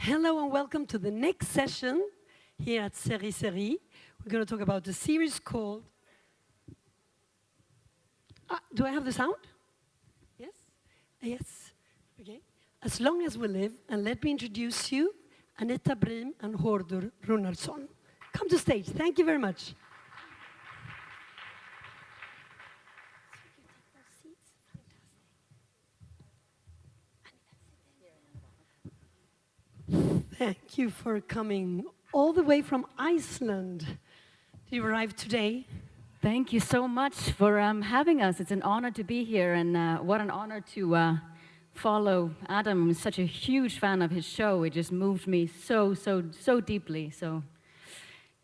Hello and welcome to the next session here at Série. We're going to talk about the series called... do I have the sound? Yes? Yes. Okay. As long as we live, and let me introduce you, Aníta, Briem and Hordur Runarsson. Come to stage. Thank you very much. Thank you for coming all the way from Iceland. Did you arrive today? Thank you so much for having us. It's an honor to be here, and what an honor to follow Adam. I'm such a huge fan of his show. It just moved me so deeply. So,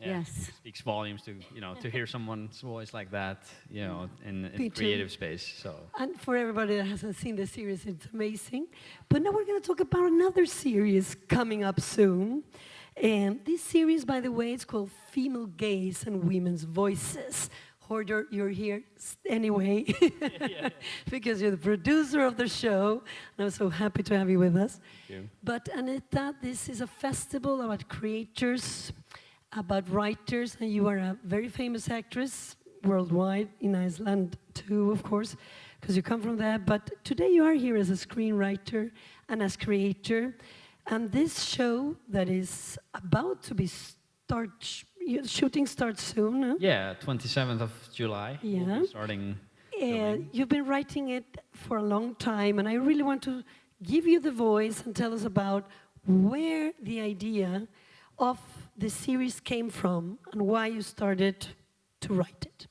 Yeah, yes. it speaks volumes to hear someone's voice like that, in Me creative too. space. So And for everybody that hasn't seen the series, it's amazing. But now we're going to talk about another series coming up soon. And this series, by the way, it's called Female Gaze and Women's Voices. Hordur, you're here anyway, because you're the producer of the show. And I'm so happy to have you with us. Thank you. But Aníta, this is a festival about creators, about writers, and you are a very famous actress worldwide, in Iceland too, of course, because you come from there. But today you are here as a screenwriter and as creator. And this show that is about to be shooting starts soon. Huh? Yeah, 27th of July. Yeah. We'll be starting. filming. You've been writing it for a long time, and I really want to give you the voice and tell us about where the idea of the series came from and why you started to write it.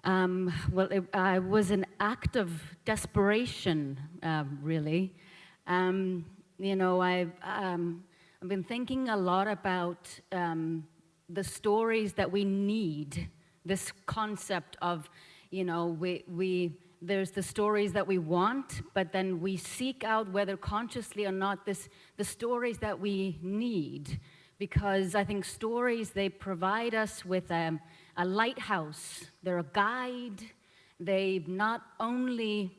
Well, it was an act of desperation, really. I've been thinking a lot about the stories that we need. This concept of, there's the stories that we want, but then we seek out, whether consciously or not, the stories that we need. Because I think stories, they provide us with a lighthouse. They're a guide. They not only,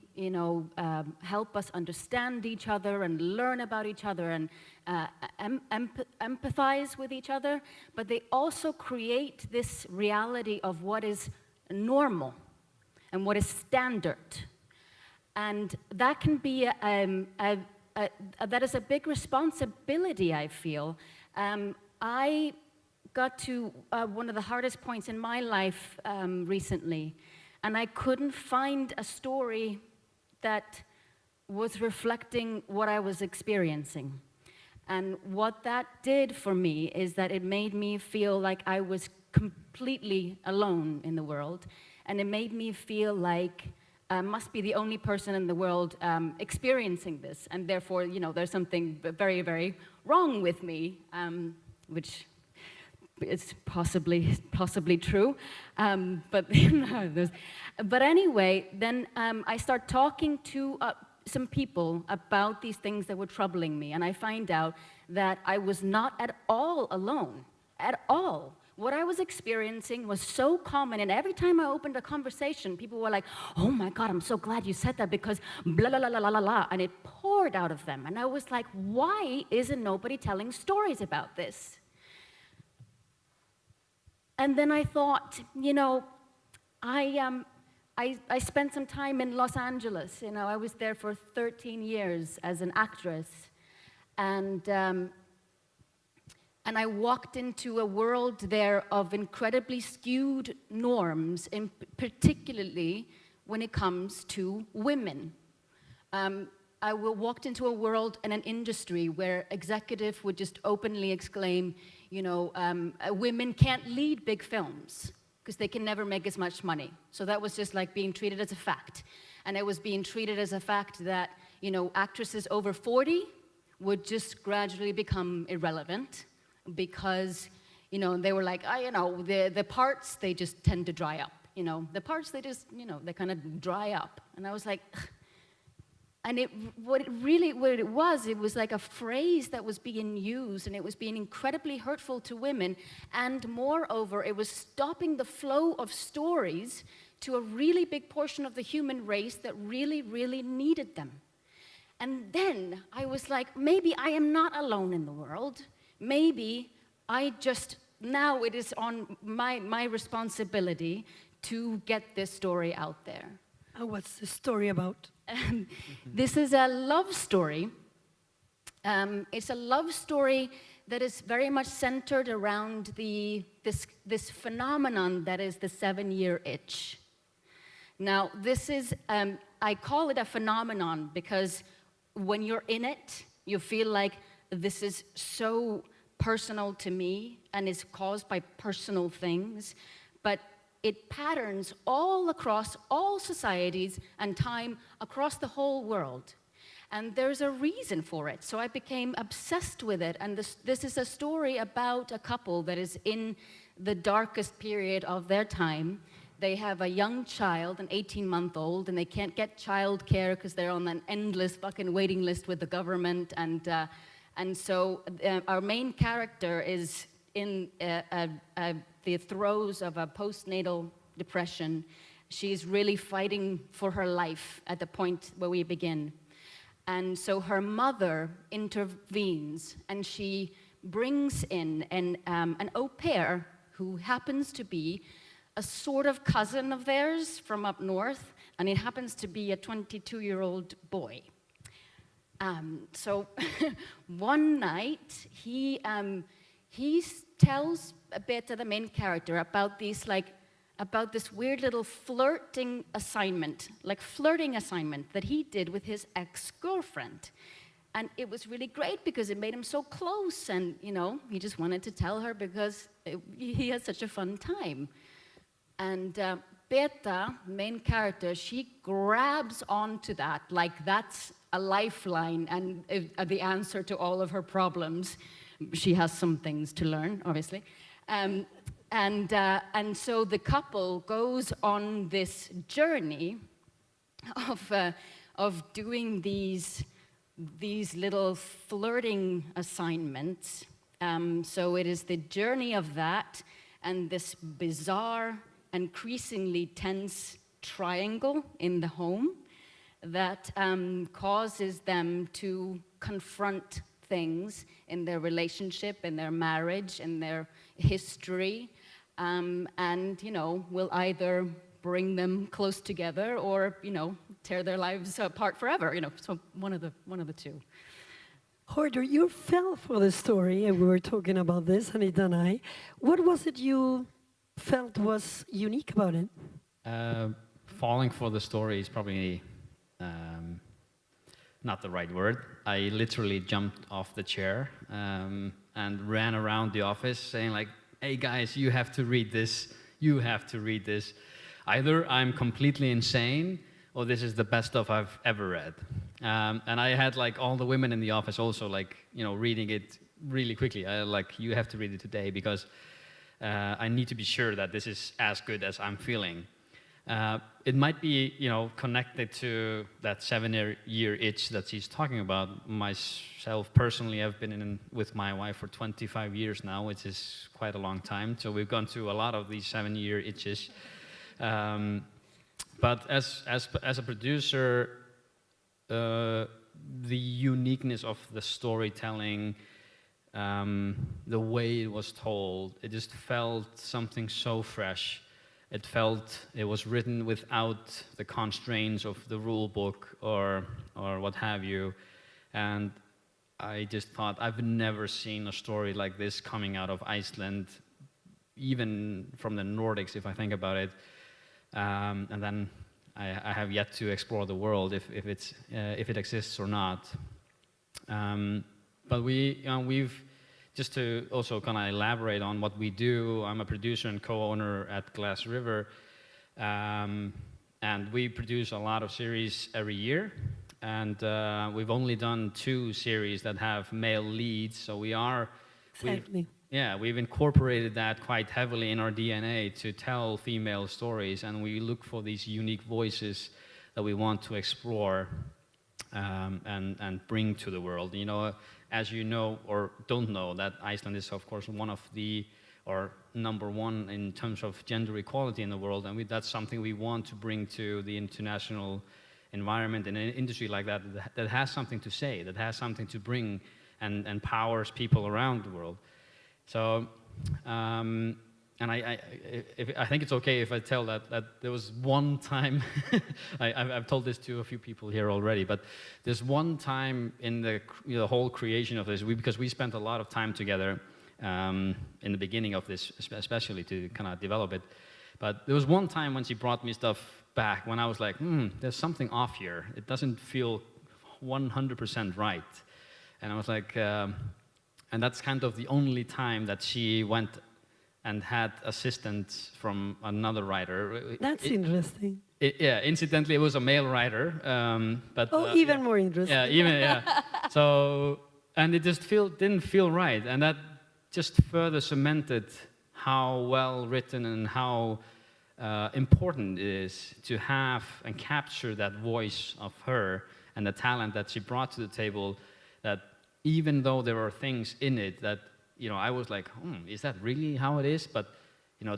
help us understand each other and learn about each other and empathize with each other, but they also create this reality of what is normal and what is standard. And that can be that is a big responsibility, I feel. I got to one of the hardest points in my life recently, and I couldn't find a story that was reflecting what I was experiencing. And what that did for me is that it made me feel like I was completely alone in the world, and it made me feel like I must be the only person in the world experiencing this, and therefore, there's something very, very wrong with me, which is possibly true, but but anyway, then I start talking to some people about these things that were troubling me, and I find out that I was not at all alone, at all. What I was experiencing was so common, and every time I opened a conversation, people were like, "Oh my God, I'm so glad you said that because blah, blah, blah, blah, blah, blah," and it poured out of them. And I was like, why isn't nobody telling stories about this? And then I thought, I spent some time in Los Angeles. I was there for 13 years as an actress. And I walked into a world there of incredibly skewed norms, particularly when it comes to women. I walked into a world and an industry where executives would just openly exclaim, women can't lead big films because they can never make as much money. So that was just like being treated as a fact. And it was being treated as a fact that, actresses over 40 would just gradually become irrelevant because, they were like, the parts, they just tend to dry up. The parts, they just, they kind of dry up. And I was like, ugh. And what it was like a phrase that was being used, and it was being incredibly hurtful to women. And moreover, it was stopping the flow of stories to a really big portion of the human race that really, really needed them. And then I was like, maybe I am not alone in the world. Maybe now it is on my responsibility to get this story out there. And what's the story about? This is a love story. It's a love story that is very much centered around this phenomenon that is the 7-year itch. Now, this is, I call it a phenomenon because when you're in it, you feel like this is so personal to me and is caused by personal things, but it patterns all across all societies and time across the whole world. And there's a reason for it. So I became obsessed with it. And this is a story about a couple that is in the darkest period of their time. They have a young child, an 18-month-old, and they can't get childcare because they're on an endless fucking waiting list with the government. And so our main character is in the throes of a postnatal depression. She's really fighting for her life at the point where we begin. And so her mother intervenes, and she brings in an au pair who happens to be a sort of cousin of theirs from up north, and it happens to be a 22-year-old boy. So one night, he tells a bit to the main character about this weird little flirting assignment that he did with his ex-girlfriend. And it was really great because it made him so close, and he just wanted to tell her because he had such a fun time. And Beta, main character, she grabs onto that like that's a lifeline and the answer to all of her problems. She has some things to learn, obviously. And so the couple goes on this journey of doing these little flirting assignments. So it is the journey of that and this bizarre, increasingly tense triangle in the home that causes them to confront things in their relationship, in their marriage, in their history, and will either bring them close together or tear their lives apart forever. So one of the two. Hordur, you fell for the story, and we were talking about this, Aníta and I. What was it you felt was unique about it? Falling for the story is probably not the right word. I literally jumped off the chair and ran around the office saying like, hey guys, you have to read this. You have to read this. Either I'm completely insane or this is the best stuff I've ever read. And I had like all the women in the office also like, reading it really quickly. I like, you have to read it today because I need to be sure that this is as good as I'm feeling. It might be, connected to that 7-year itch that she's talking about. Myself, personally, I've been with my wife for 25 years now, which is quite a long time. So we've gone through a lot of these 7-year itches. But as a producer, the uniqueness of the storytelling, the way it was told, it just felt something so fresh. It felt it was written without the constraints of the rule book or what have you. And I just thought, I've never seen a story like this coming out of Iceland, even from the Nordics, if I think about it. And then I have yet to explore the world if it exists or not. But we've just to also kind of elaborate on what we do. I'm a producer and co-owner at Glass River, and we produce a lot of series every year. And we've only done 2 series that have male leads, so Exactly. We've incorporated that quite heavily in our DNA to tell female stories, and we look for these unique voices that we want to explore and bring to the world. As you know or don't know, that Iceland is of course one of or number 1 in terms of gender equality in the world, and that's something we want to bring to the international environment, in an industry like that, that has something to say, that has something to bring, and empowers people around the world. So, and I think it's okay if I tell that there was one time, I've told this to a few people here already, but there's one time in the whole creation of this, because we spent a lot of time together in the beginning of this, especially to kind of develop it. But there was one time when she brought me stuff back when I was like, there's something off here. It doesn't feel 100% right. And I was like, and that's kind of the only time that she went and had assistance from another writer. That's interesting. Yeah, incidentally, it was a male writer. But even more interesting. Yeah. So, and it just didn't feel right, and that just further cemented how well written and how important it is to have and capture that voice of her and the talent that she brought to the table. That even though there are things in it that I was like, is that really how it is? But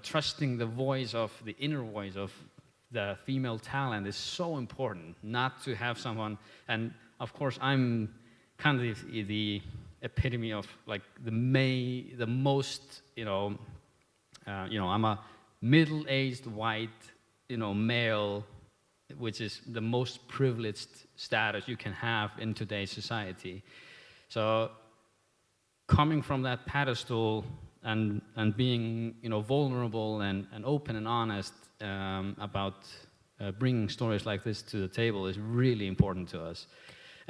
trusting the voice of the inner voice of the female talent is so important. Not to have someone, and of course I'm kind of the epitome of like the most, I'm a middle-aged white, male, which is the most privileged status you can have in today's society. So coming from that pedestal and being, vulnerable and open and honest about bringing stories like this to the table is really important to us.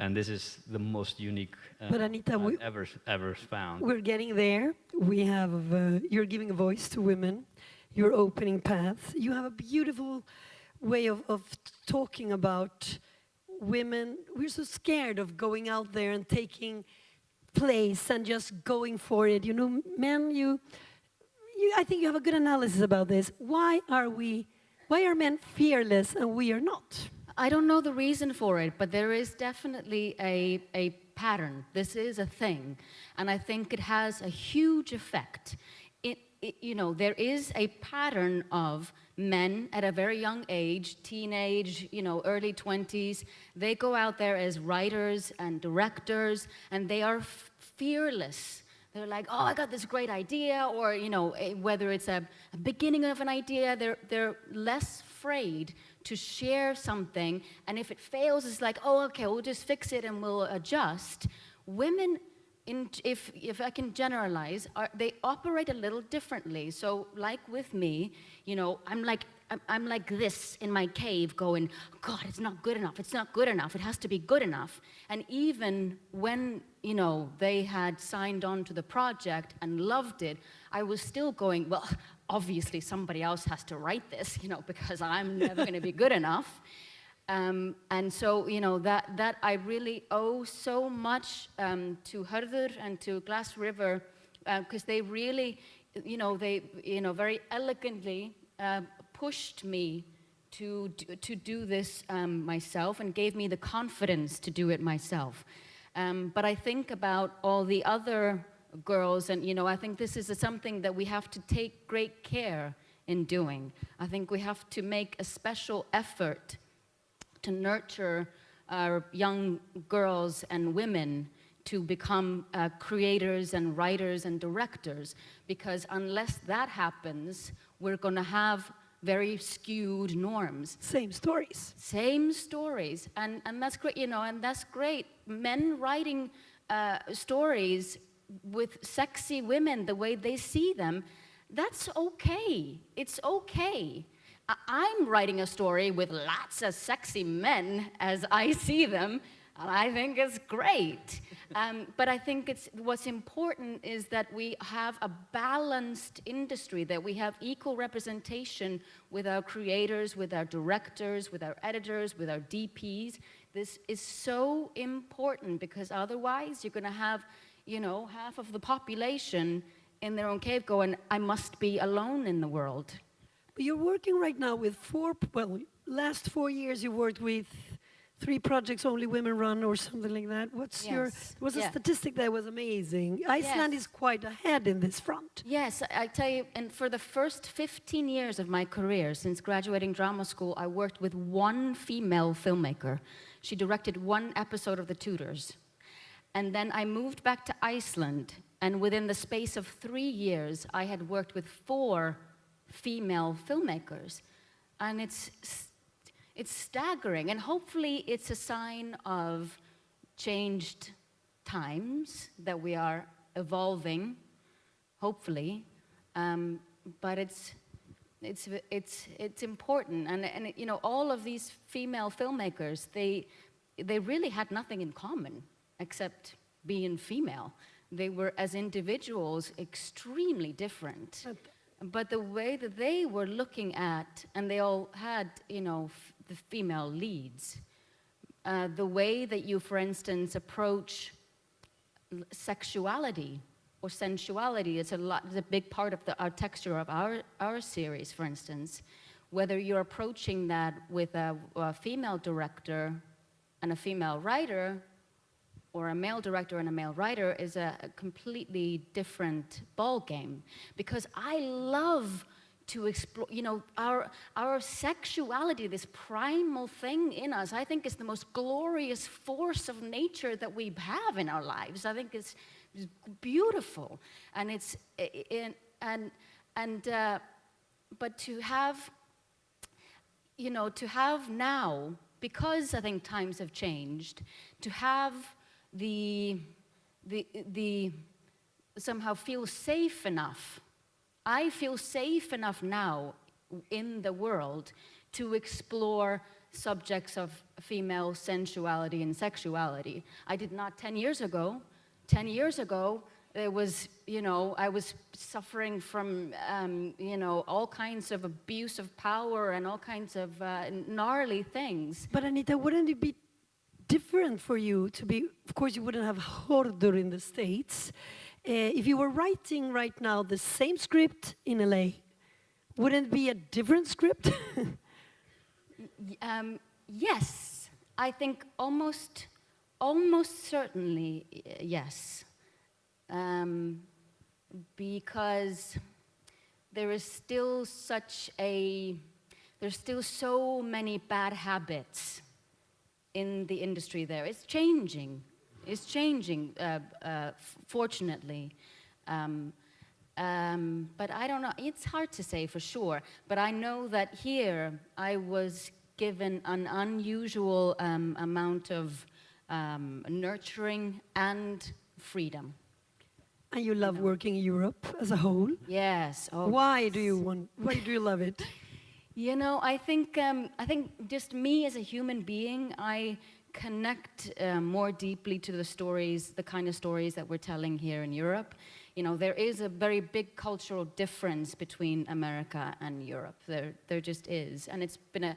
And this is the most unique but Aníta, I've ever found. We're getting there. We have, you're giving a voice to women. You're opening paths. You have a beautiful way of talking about women. We're so scared of going out there and taking place and just going for it. Men, I think you have a good analysis about this. Why are men fearless and we are not? I don't know the reason for it, but there is definitely a pattern. This is a thing, and I think it has a huge effect. There is a pattern of men at a very young age, teenage, early 20s. They go out there as writers and directors, and they are fearless. They're like, oh, I got this great idea, or whether it's a beginning of an idea, they're less afraid to share something, and if it fails, it's like, oh, okay, we'll just fix it and we'll adjust. Women, if I can generalize, they operate a little differently. So, like with me, I'm like this in my cave, going, God, it's not good enough. It's not good enough. It has to be good enough. And even when they had signed on to the project and loved it, I was still going, well, obviously somebody else has to write this, because I'm never going to be good enough. And so, that I really owe so much to Hordur and to Glass River, because they really, very elegantly pushed me to do this myself and gave me the confidence to do it myself. But I think about all the other girls, and I think this is something that we have to take great care in doing. I think we have to make a special effort to nurture our young girls and women to become creators and writers and directors, because unless that happens, we're going to have very skewed norms. Same stories. Same stories, and that's great, and that's great. Men writing stories with sexy women the way they see them, that's okay. It's okay. I'm writing a story with lots of sexy men as I see them, and I think it's great. But I think what's important is that we have a balanced industry, that we have equal representation with our creators, with our directors, with our editors, with our DPs. This is so important, because otherwise you're going to have, half of the population in their own cave going, I must be alone in the world. But you're working right now with last 4 years you worked with 3 projects only women run or something like that. What's your? Yes, There was a yeah. statistic that was amazing. Iceland Yes. is quite ahead in this front. Yes, I tell you, and for the first 15 years of my career, since graduating drama school, I worked with one female filmmaker. She directed 1 episode of The Tudors. And then I moved back to Iceland, and within the space of 3 years, I had worked with 4 female filmmakers. And it's staggering, and hopefully it's a sign of changed times, that we are evolving, hopefully. But it's important, and you know, all of these female filmmakers, they really had nothing in common except being female. They were, as individuals, extremely different. But the way that they were looking at, and they all had, you know, the female leads, the way that you, for instance, approach sexuality or sensuality is a big part of our texture of our series, for instance. Whether you're approaching that with a female director and a female writer, or a male director and a male writer, is a completely different ball game. Because I love to explore, you know, our sexuality, this primal thing in us, I think is the most glorious force of nature that we have in our lives. I think it's beautiful, and but to have, you know, to have now, because I think times have changed, to have the somehow feel safe enough. I feel safe enough now in the world to explore subjects of female sensuality and sexuality. I did not 10 years ago. 10 years ago, it was, you know, I was suffering from, you know, all kinds of abuse of power and all kinds of gnarly things. But Aníta, wouldn't it be different for you to be? Of course, you wouldn't have Hordur in the States. If you were writing right now the same script in LA, wouldn't it be a different script? Yes, I think almost certainly yes, because there's still so many bad habits in the industry there. It's changing. It's changing, fortunately. But I don't know, it's hard to say for sure. But I know that here I was given an unusual amount of nurturing and freedom. And you love working in Europe as a whole. Yes. Oh, Why do you love it? You know, I think just me as a human being, I connect more deeply to the stories, the kind of stories that we're telling here in Europe. You know, there is a very big cultural difference between America and Europe. There just is. And it's been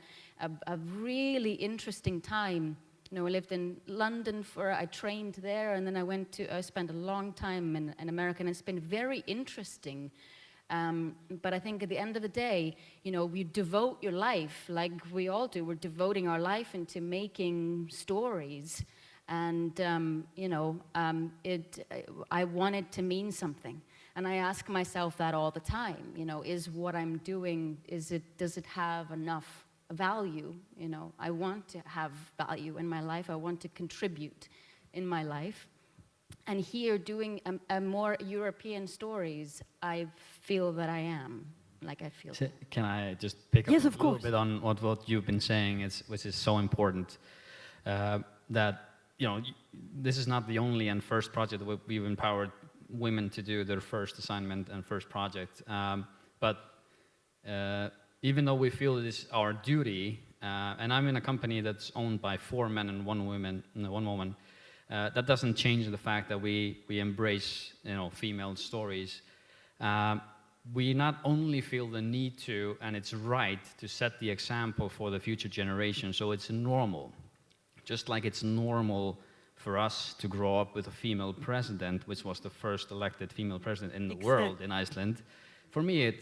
a really interesting time. You know, I lived in London I trained there, and then I spent a long time in America, and it's been very interesting. But I think at the end of the day, you know, you devote your life, like we all do. We're devoting our life into making stories. And, you know, I want it to mean something. And I ask myself that all the time, you know, is what I'm doing, does it have enough value? You know, I want to have value in my life. I want to contribute in my life. And here, doing a more European stories, I feel that I am, like I feel. Can I just pick up Yes, a of little course. bit on what you've been saying, which is so important, that, you know, this is not the only and first project that we've empowered women to do their first assignment and first project. But even though we feel it is our duty, and I'm in a company that's owned by 4 men and 1 woman, that doesn't change the fact that we embrace, you know, female stories. We not only feel the need to, and it's right, to set the example for the future generation, so it's normal. Just like it's normal for us to grow up with a female president, which was the first elected female president in the world, in Iceland, for me,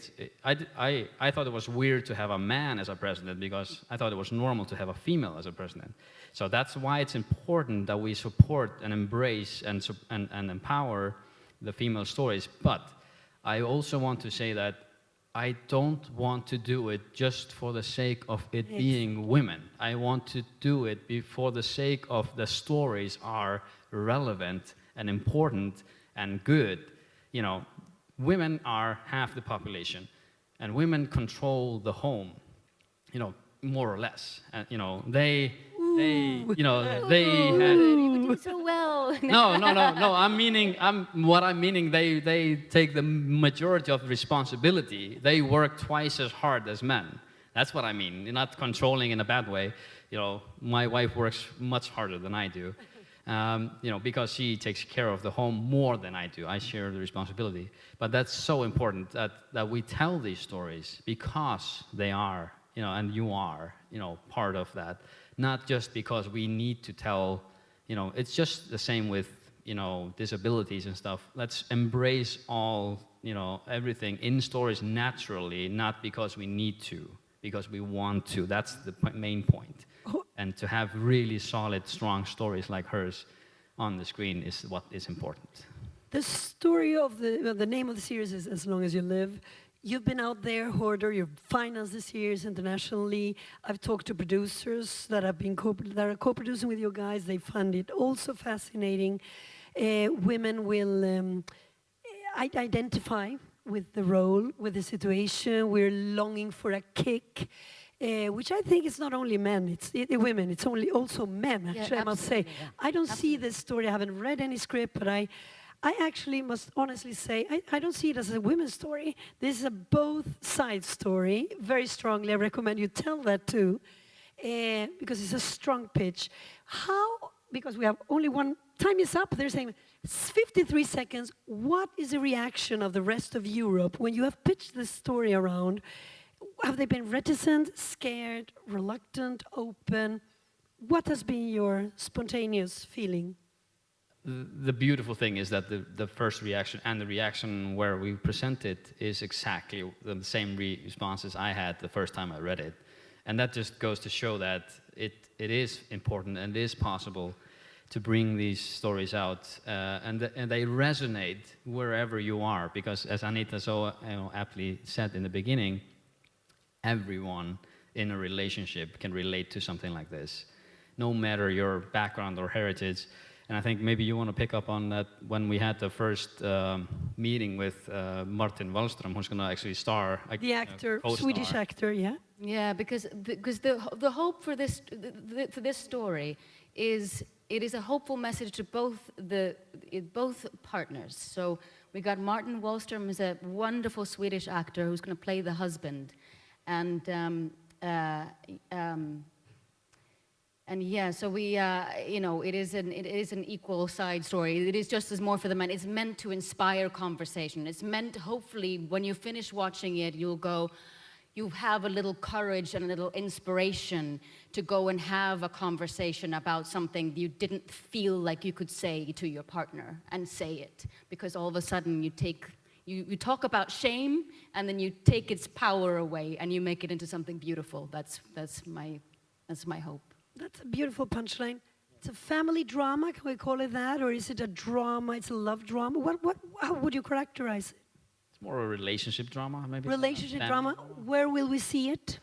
I thought it was weird to have a man as a president because I thought it was normal to have a female as a president. So that's why it's important that we support and embrace and empower the female stories. But I also want to say that I don't want to do it just for the sake of it being women. I want to do it for the sake of the stories are relevant and important and good. You know, women are half the population, and women control the home, you know, more or less. And, you know, they you know, they had... You do so well. No. I'm meaning they take the majority of responsibility. They work twice as hard as men. That's what I mean. You're not controlling in a bad way. You know, my wife works much harder than I do. You know, because she takes care of the home more than I do. I share the responsibility. But that's so important that we tell these stories because they are, you know, and you are, you know, part of that. Not just because we need to tell, you know, it's just the same with, you know, disabilities and stuff. Let's embrace all, you know, everything in stories naturally, not because we need to, because we want to. That's the main point. And to have really solid, strong stories like hers on the screen is what is important. The story of the name of the series is As Long As You Live. You've been out there, Hordur, you've financed the series internationally. I've talked to producers that are co-producing with you guys. They find it also fascinating. Women will identify with the role, with the situation. We're longing for a kick. Which I think is not only men, it's women, it's also men, actually, I must say. Yeah. I don't see this story, I haven't read any script, but I actually must honestly say, I don't see it as a women's story. This is a both sides story, very strongly. I recommend you tell that too, because it's a strong pitch. Because we have only one, time is up, they're saying 53 seconds. What is the reaction of the rest of Europe when you have pitched this story around? Have they been reticent, scared, reluctant, open? What has been your spontaneous feeling? The beautiful thing is that the first reaction and the reaction where we present it is exactly the same responses I had the first time I read it. And that just goes to show that it is important and it is possible to bring these stories out. And they resonate wherever you are, because as Aníta so aptly said in the beginning, everyone in a relationship can relate to something like this, no matter your background or heritage. And I think maybe you want to pick up on that when we had the first meeting with Martin Wallström, who's going to actually star. The actor, Swedish actor, yeah? Yeah, because the hope for this story is it is a hopeful message to both partners. So we got Martin Wallström, who's a wonderful Swedish actor who's going to play the husband. And yeah, so we, you know, it is an equal side story. It is just as more for the men. It's meant to inspire conversation. It's meant, hopefully, when you finish watching it, you have a little courage and a little inspiration to go and have a conversation about something you didn't feel like you could say to your partner and say it, because all of a sudden you talk about shame, and then you take its power away, and you make it into something beautiful. That's my hope. That's a beautiful punchline. It's a family drama, can we call it that? Or is it a drama, it's a love drama? How would you characterize it? It's more a relationship drama, maybe. Relationship drama. Where will we see it?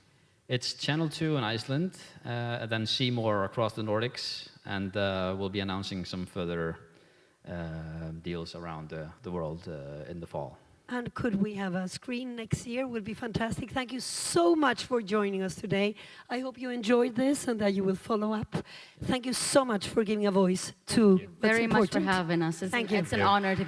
It's Channel 2 in Iceland, then C More across the Nordics, and we'll be announcing some further deals around the world in the fall. And could we have a screen next year? Would be fantastic. Thank you so much for joining us today. I hope you enjoyed this and that you will follow up. Thank you so much for giving a voice to what's Very much for important. having us. Thank you. It's an honor to